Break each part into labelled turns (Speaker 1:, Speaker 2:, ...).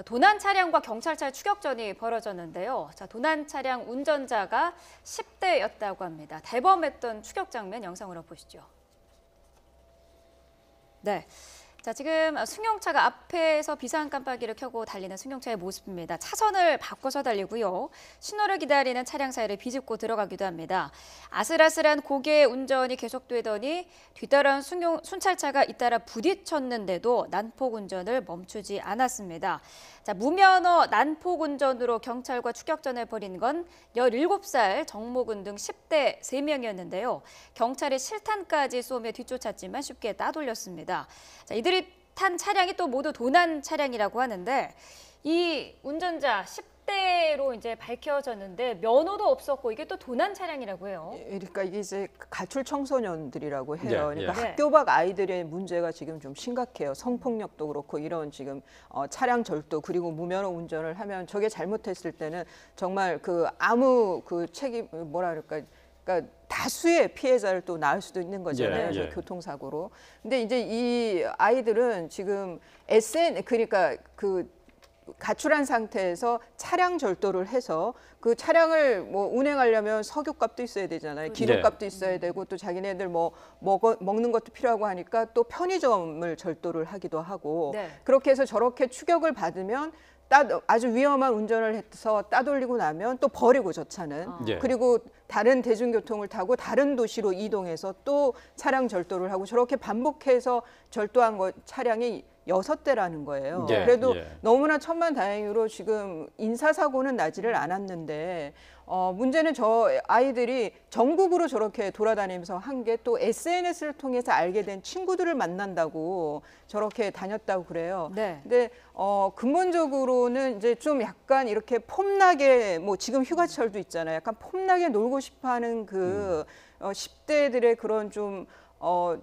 Speaker 1: 도난 차량과 경찰차의 추격전이 벌어졌는데요. 자, 도난 차량 운전자가 10대였다고 합니다. 대범했던 추격 장면 영상으로 보시죠. 네. 자, 지금 승용차가 앞에서 비상 깜빡이를 켜고 달리는 승용차의 모습입니다. 차선을 바꿔서 달리고요. 신호를 기다리는 차량 사이를 비집고 들어가기도 합니다. 아슬아슬한 고개의 운전이 계속되더니 뒤따라온 순찰차가 잇따라 부딪혔는데도 난폭 운전을 멈추지 않았습니다. 자, 무면허 난폭 운전으로 경찰과 추격전을 벌인 건 17살 정모근 등 10대 3명이었는데요. 경찰이 실탄까지 쏘며 뒤쫓았지만 쉽게 따돌렸습니다. 자, 이들이 탄 차량이 또 모두 도난 차량이라고 하는데 이 운전자 10대로 이제 밝혀졌는데 면허도 없었고 이게 또 도난 차량이라고 해요.
Speaker 2: 그러니까 이게 이제 가출 청소년들이라고 해요. 그러니까
Speaker 1: 네.
Speaker 2: 학교 밖 아이들의 문제가 지금 좀 심각해요. 성폭력도 그렇고 이런 지금 차량 절도 그리고 무면허 운전을 하면 저게 잘못했을 때는 정말 그 아무 그 책임 뭐라 그럴까. 그러니까 다수의 피해자를 또 낳을 수도 있는 거잖아요. 저 교통사고로. 근데 이제 이 아이들은 지금 그러니까 그 가출한 상태에서 차량 절도를 해서 그 차량을 뭐 운행하려면 석유값도 있어야 되잖아요. 기름값도 있어야 되고 또 자기네들 뭐 먹는 것도 필요하고 하니까 또 편의점을 절도를 하기도 하고 그렇게 해서 저렇게 추격을 받으면 아주 위험한 운전을 해서 따돌리고 나면 또 버리고 저 차는 그리고 다른 대중교통을 타고 다른 도시로 이동해서 또 차량 절도를 하고 저렇게 반복해서 절도한 차량이 6대라는 거예요. 그래도 너무나 천만다행으로 지금 인사사고는 나지를 않았는데 문제는 저 아이들이 전국으로 저렇게 돌아다니면서 한 게 또 SNS를 통해서 알게 된 친구들을 만난다고 저렇게 다녔다고 그래요. 근데 근본적으로는 이제 좀 약간 이렇게 폼나게 뭐 지금 휴가철도 있잖아요. 약간 폼나게 놀고 싶어하는 그 10대들의 그런 좀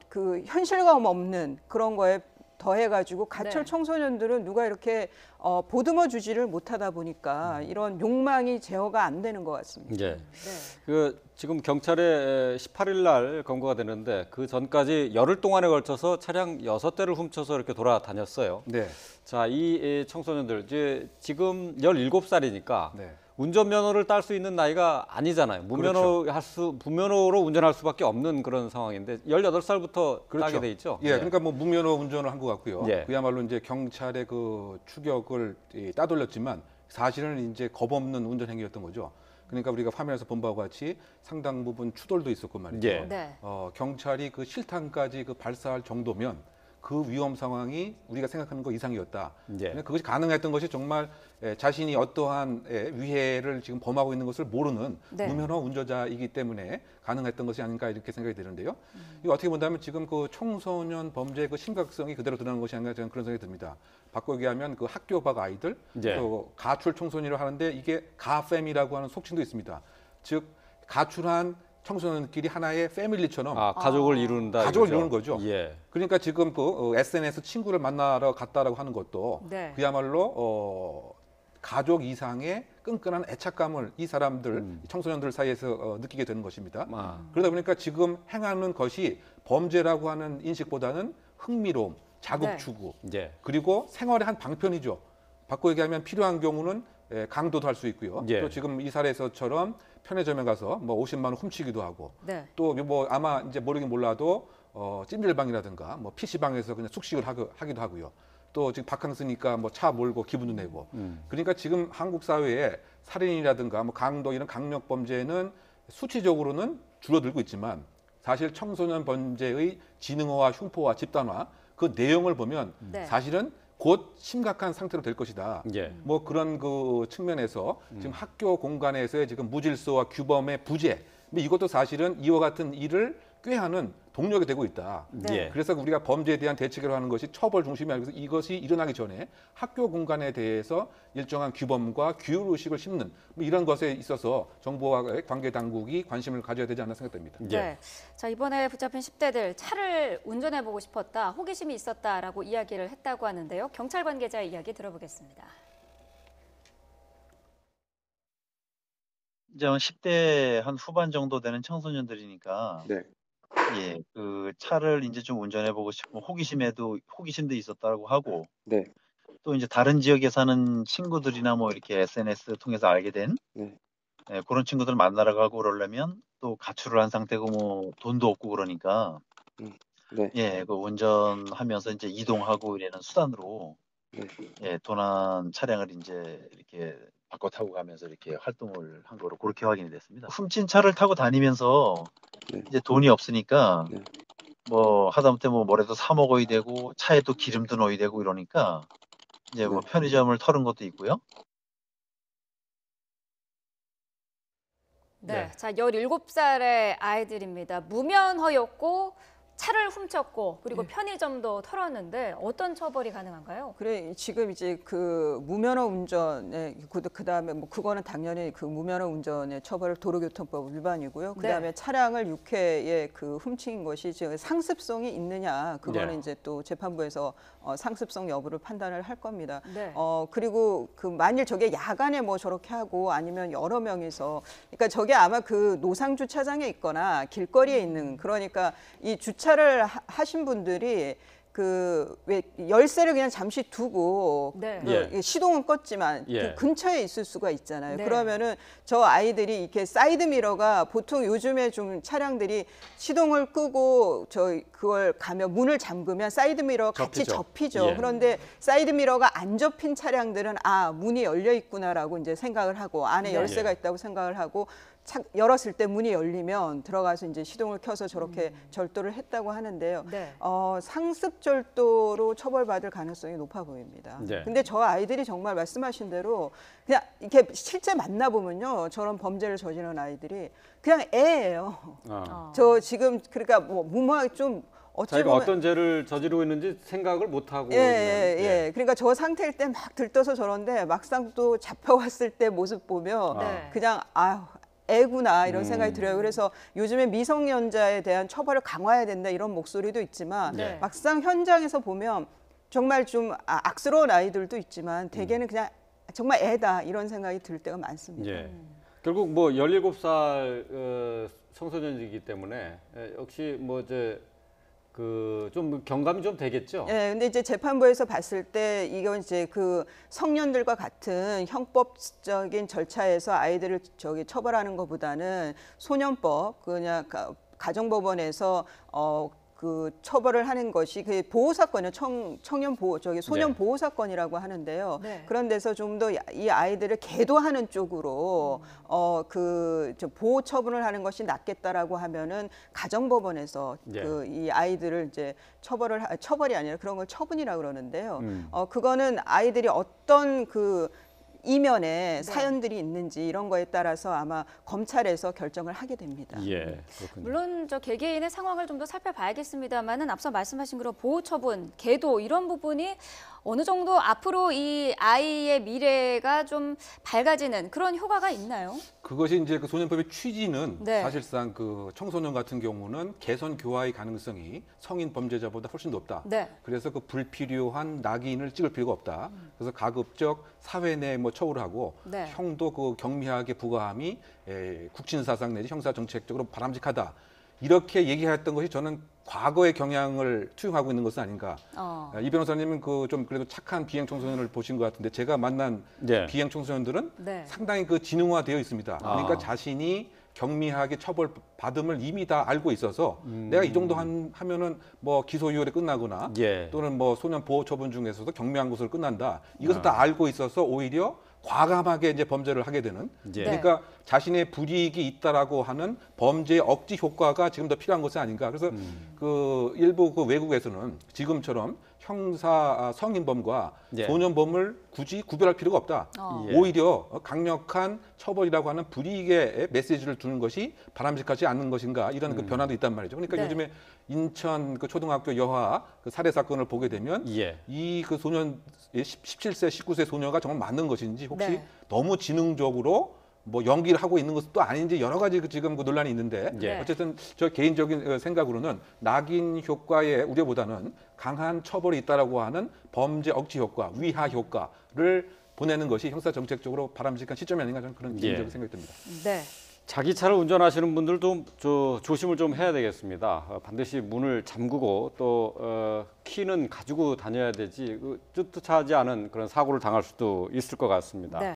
Speaker 2: 그 현실감 없는 그런 거에 더해가지고 가출 청소년들은 누가 이렇게 보듬어 주지를 못하다 보니까 이런 욕망이 제어가 안 되는 것 같습니다.
Speaker 3: 그 지금 경찰에 18일 날 검거가 되는데 그 전까지 열흘 동안에 걸쳐서 차량 6대를 훔쳐서 이렇게 돌아다녔어요. 자, 이 청소년들 이제 지금 17살이니까 운전면허를 딸 수 있는 나이가 아니잖아요. 무면허로 운전할 수밖에 없는 그런 상황인데 18살부터 따게 돼 있죠.
Speaker 4: 그러니까 뭐 무면허 운전을 한 것 같고요. 그야말로 이제 경찰의 그 추격을 따돌렸지만 사실은 이제 겁 없는 운전 행위였던 거죠. 그러니까 우리가 화면에서 본 바와 같이 상당 부분 추돌도 있었고 말이죠. 경찰이 그 실탄까지 그 발사할 정도면 그 위험 상황이 우리가 생각하는 것 이상이었다. 그것이 가능했던 것이 정말 자신이 어떠한 위해를 지금 범하고 있는 것을 모르는 무면허 운전자이기 때문에 가능했던 것이 아닌가 이렇게 생각이 드는데요. 이거 어떻게 본다면 지금 그 청소년 범죄의 그 심각성이 그대로 드러나는 것이 아닌가 저는 그런 생각이 듭니다. 바꿔 얘기하면 그 학교 밖 아이들, 또 가출 청소년이라고 하는데 이게 가팸이라고 하는 속칭도 있습니다. 즉 가출한 청소년끼리 하나의 패밀리처럼
Speaker 3: 가족을 이룬다.
Speaker 4: 가족을 이루는 거죠. 그러니까 지금 그 SNS 친구를 만나러 갔다라고 하는 것도 그야말로 가족 이상의 끈끈한 애착감을 이 사람들 청소년들 사이에서 느끼게 되는 것입니다. 그러다 보니까 지금 행하는 것이 범죄라고 하는 인식보다는 흥미로움, 자극 추구, 그리고 생활의 한 방편이죠. 바꿔 얘기하면 필요한 경우는 강도도 할 수 있고요. 또 지금 이 사례에서처럼 편의점에 가서 뭐 50만 원 훔치기도 하고 또 뭐 아마 이제 모르긴 몰라도 찜질방이라든가 뭐 PC방에서 그냥 숙식을 하기도 하고요. 또 지금 바캉스니까 뭐 차 몰고 기분도 내고. 그러니까 지금 한국 사회에 살인이라든가 뭐 강도 이런 강력 범죄는 수치적으로는 줄어들고 있지만 사실 청소년 범죄의 지능화, 흉포화, 집단화 그 내용을 보면 사실은 곧 심각한 상태로 될 것이다. 뭐 그런 그 측면에서 지금 학교 공간에서의 지금 무질서와 규범의 부재, 이것도 사실은 이와 같은 일을 꾀하는 동력이 되고 있다. 그래서 우리가 범죄에 대한 대책을 하는 것이 처벌 중심이 아니고 이것이 일어나기 전에 학교 공간에 대해서 일정한 규범과 규율 의식을 심는 뭐 이런 것에 있어서 정부와 관계 당국이 관심을 가져야 되지 않나 생각됩니다.
Speaker 1: 자, 이번에 붙잡힌 10대들 차를 운전해보고 싶었다, 호기심이 있었다라고 이야기를 했다고 하는데요. 경찰 관계자의 이야기 들어보겠습니다.
Speaker 5: 이제 10대 한 후반 정도 되는 청소년들이니까 그 차를 이제 좀 운전해보고 싶고 호기심도 있었다고 하고 또 이제 다른 지역에 사는 친구들이나 뭐 이렇게 SNS 통해서 알게 된
Speaker 6: 네.
Speaker 5: 예, 그런 친구들 만나러 가고 그러려면 또 가출을 한 상태고 뭐 돈도 없고 그러니까
Speaker 6: 네.
Speaker 5: 예, 그 운전하면서 이제 이동하고 이러는 수단으로
Speaker 6: 네.
Speaker 5: 예, 도난 차량을 이제 이렇게 바꿔 타고 가면서 이렇게 활동을 한 거로 그렇게 확인이 됐습니다. 훔친 차를 타고 다니면서
Speaker 6: 네.
Speaker 5: 이제 돈이 없으니까
Speaker 6: 네.
Speaker 5: 뭐 하다못해 뭐 뭐라도 사 먹어야 되고 차에 또 기름도 넣어야 되고 이러니까 이제 뭐
Speaker 6: 네.
Speaker 5: 편의점을 털은 것도 있고요.
Speaker 1: 네,
Speaker 3: 네.
Speaker 1: 자 17살의 아이들입니다. 무면허였고 차를 훔쳤고 그리고 편의점도 털었는데 어떤 처벌이 가능한가요?
Speaker 2: 그래 지금 이제 그 무면허 운전에 그다음에 뭐 그거는 당연히 그 무면허 운전의 처벌 도로교통법 위반이고요. 그다음에
Speaker 1: 네.
Speaker 2: 차량을 유쾌에 그 훔친 것이 지금 상습성이 있느냐 그거는
Speaker 3: 네.
Speaker 2: 이제 또 재판부에서 상습성 여부를 판단을 할 겁니다.
Speaker 1: 네.
Speaker 2: 그리고 그 만일 저게 야간에 뭐 저렇게 하고 아니면 여러 명이서 그러니까 저게 아마 그 노상 주차장에 있거나 길거리에 있는 그러니까 이 주차를 하신 분들이 그 왜 열쇠를 그냥 잠시 두고
Speaker 1: 네.
Speaker 2: 그 시동은 껐지만
Speaker 3: 예.
Speaker 2: 그 근처에 있을 수가 있잖아요.
Speaker 1: 네.
Speaker 2: 그러면은 저 아이들이 이렇게 사이드 미러가 보통 요즘에 좀 차량들이 시동을 끄고 그걸 가면 문을 잠그면 사이드 미러 같이
Speaker 3: 접히죠.
Speaker 2: 접히죠.
Speaker 3: 예.
Speaker 2: 그런데 사이드 미러가 안 접힌 차량들은 아 문이 열려 있구나라고 이제 생각을 하고 안에
Speaker 1: 네.
Speaker 2: 열쇠가 있다고 생각을 하고 열었을 때 문이 열리면 들어가서 이제 시동을 켜서 저렇게 절도를 했다고 하는데요.
Speaker 1: 네.
Speaker 2: 상습 절도로 처벌받을 가능성이 높아 보입니다.
Speaker 3: 네.
Speaker 2: 근데 저 아이들이 정말 말씀하신 대로 그냥 이렇게 실제 만나 보면요, 저런 범죄를 저지른 아이들이 그냥 애예요. 저 지금 그러니까 뭐 무모하게 좀 어찌
Speaker 3: 자기가
Speaker 2: 보면
Speaker 3: 어떤 죄를 저지르고 있는지 생각을 못 하고
Speaker 2: 예. 그러니까 저 상태일 때 막 들떠서 저런데 막상 또 잡혀왔을 때 모습 보면
Speaker 1: 네.
Speaker 2: 그냥 아유. 애구나 이런 생각이 들어요. 그래서 요즘에 미성년자에 대한 처벌을 강화해야 된다 이런 목소리도 있지만
Speaker 1: 네.
Speaker 2: 막상 현장에서 보면 정말 좀 악스러운 아이들도 있지만 대개는 그냥 정말 애다 이런 생각이 들 때가 많습니다.
Speaker 3: 예. 결국 뭐 17살 청소년이기 때문에 역시 뭐 이제 그 좀 경감이 좀 되겠죠.
Speaker 2: 예, 근데 이제 재판부에서 봤을 때 이건 이제 그 성년들과 같은 형법적인 절차에서 아이들을 처벌하는 것보다는 소년법 그냥 가정법원에서 그 처벌을 하는 것이 그 보호 사건이요, 청년 보호 소년
Speaker 3: 네.
Speaker 2: 보호 사건이라고 하는데요.
Speaker 1: 네.
Speaker 2: 그런 데서 좀 더 이 아이들을 계도하는 쪽으로 그 보호 처분을 하는 것이 낫겠다라고 하면은 가정법원에서
Speaker 3: 네.
Speaker 2: 그 이 아이들을 이제 처벌이 아니라 그런 걸 처분이라고 그러는데요. 그거는 아이들이 어떤 그 이면에 사연들이 있는지 이런 거에 따라서 아마 검찰에서 결정을 하게 됩니다.
Speaker 3: 예, 그렇군요.
Speaker 1: 물론 저 개개인의 상황을 좀 더 살펴봐야겠습니다만은 앞서 말씀하신 그런 보호 처분, 계도 이런 부분이 어느 정도 앞으로 이 아이의 미래가 좀 밝아지는 그런 효과가 있나요?
Speaker 4: 그것이 이제 그 소년법의 취지는
Speaker 1: 네.
Speaker 4: 사실상 그 청소년 같은 경우는 개선 교화의 가능성이 성인 범죄자보다 훨씬 높다.
Speaker 1: 네.
Speaker 4: 그래서 그 불필요한 낙인을 찍을 필요가 없다. 그래서 가급적 사회 내 뭐 처우를 하고
Speaker 1: 네.
Speaker 4: 형도 그 경미하게 부과함이 국진사상 내지 형사정책적으로 바람직하다. 이렇게 얘기했던 것이 저는 과거의 경향을 투영하고 있는 것은 아닌가. 이 변호사님은 그 좀 그래도 착한 비행 청소년을 보신 것 같은데 제가 만난
Speaker 3: 네.
Speaker 4: 비행 청소년들은
Speaker 1: 네.
Speaker 4: 상당히 그 지능화되어 있습니다. 그러니까 자신이 경미하게 처벌받음을 이미 다 알고 있어서 내가 이 정도 하면은 뭐 기소유예로 끝나거나
Speaker 3: 예.
Speaker 4: 또는 뭐 소년 보호 처분 중에서도 경미한 것으로 끝난다. 이것을 다 알고 있어서 오히려 과감하게 이제 범죄를 하게 되는.
Speaker 3: 예.
Speaker 4: 그러니까 자신의 불이익이 있다라고 하는 범죄의 억지 효과가 지금 더 필요한 것이 아닌가. 그래서 그 일부 그 외국에서는 지금처럼 형사 성인범과
Speaker 3: 예.
Speaker 4: 소년범을 굳이 구별할 필요가 없다.
Speaker 3: 예.
Speaker 4: 오히려 강력한 처벌이라고 하는 불이익의 메시지를 주는 것이 바람직하지 않는 것인가 이런 그 변화도 있단 말이죠. 그러니까
Speaker 1: 네.
Speaker 4: 요즘에 인천 그 초등학교 여하 그 살해 사건을 보게 되면
Speaker 3: 예.
Speaker 4: 이 그 소년 17세, 19세 소녀가 정말 맞는 것인지 혹시
Speaker 1: 네.
Speaker 4: 너무 지능적으로 뭐 연기를 하고 있는 것도 아닌지 여러 가지 지금 그 논란이 있는데
Speaker 3: 예.
Speaker 4: 어쨌든 저 개인적인 생각으로는 낙인 효과의 우려보다는 강한 처벌이 있다라고 하는 범죄 억지 효과, 위하 효과를 보내는 것이 형사 정책적으로 바람직한 시점이 아닌가 저는 그런 개인적인 생각이 듭니다.
Speaker 1: 네.
Speaker 3: 자기 차를 운전하시는 분들도 조심을 좀 해야 되겠습니다. 반드시 문을 잠그고 또 키는 가지고 다녀야 되지 뜻하지 않은 그런 사고를 당할 수도 있을 것 같습니다.
Speaker 1: 네.